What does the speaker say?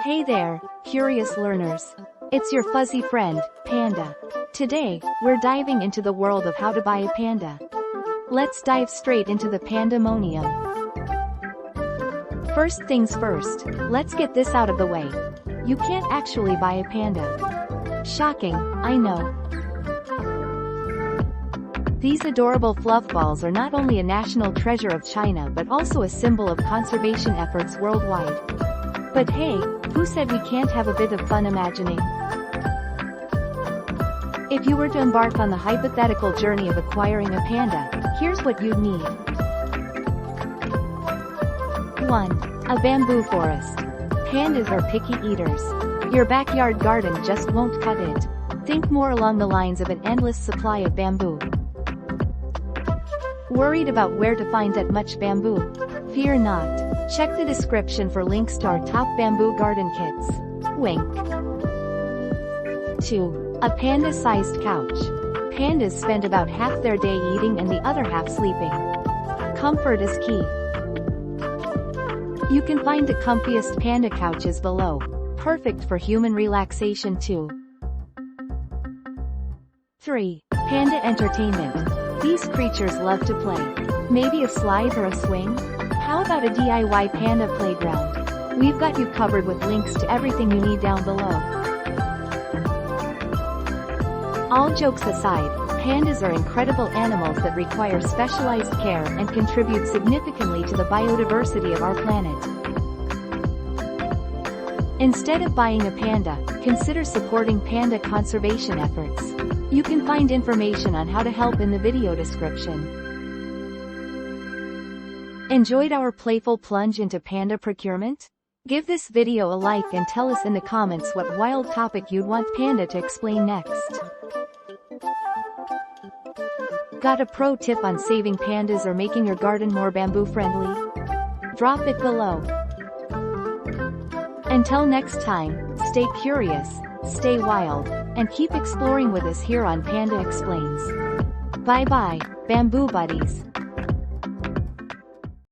Hey there, curious learners. It's your fuzzy friend, Panda. Today, we're diving into the world of how to buy a panda. Let's dive straight into the pandemonium. First things first, let's get this out of the way. You can't actually buy a panda. Shocking, I know. These adorable fluff balls are not only a national treasure of China but also a symbol of conservation efforts worldwide. But hey, who said we can't have a bit of fun imagining? If you were to embark on the hypothetical journey of acquiring a panda, here's what you'd need. 1. A bamboo forest. Pandas are picky eaters. Your backyard garden just won't cut it. Think more along the lines of an endless supply of bamboo. Worried about where to find that much bamboo? Fear not. Check the description for links to our top bamboo garden kits. Wink. 2. A panda-sized couch. Pandas spend about half their day eating and the other half sleeping. Comfort is key. You can find the comfiest panda couches below. Perfect for human relaxation too. 3. Panda entertainment. These creatures love to play. Maybe a slide or a swing? How about a DIY panda playground? We've got you covered with links to everything you need down below. All jokes aside, pandas are incredible animals that require specialized care and contribute significantly to the biodiversity of our planet. Instead of buying a panda, consider supporting panda conservation efforts. You can find information on how to help in the video description. Enjoyed our playful plunge into panda procurement? Give this video a like and tell us in the comments what wild topic you'd want Panda to explain next. Got a pro tip on saving pandas or making your garden more bamboo friendly? Drop it below. Until next time, stay curious, stay wild, and keep exploring with us here on Panda Explains. Bye bye, bamboo buddies.